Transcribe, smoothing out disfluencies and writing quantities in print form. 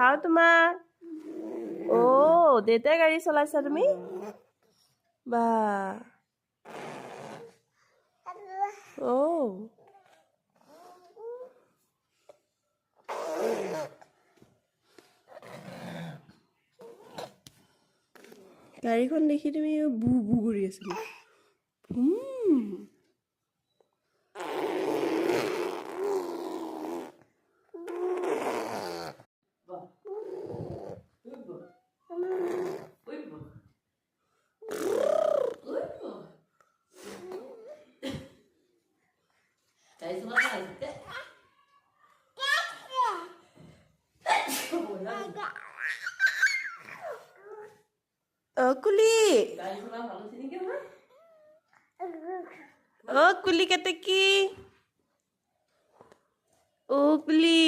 চাওঁ তোমাক। দেউতাই গাড়ী চলাইছা তুমি? বা গাড়ীখন দেখি তুমি বু বু কৰি আছিলা। কুলি কুলি কেতেকী কুলি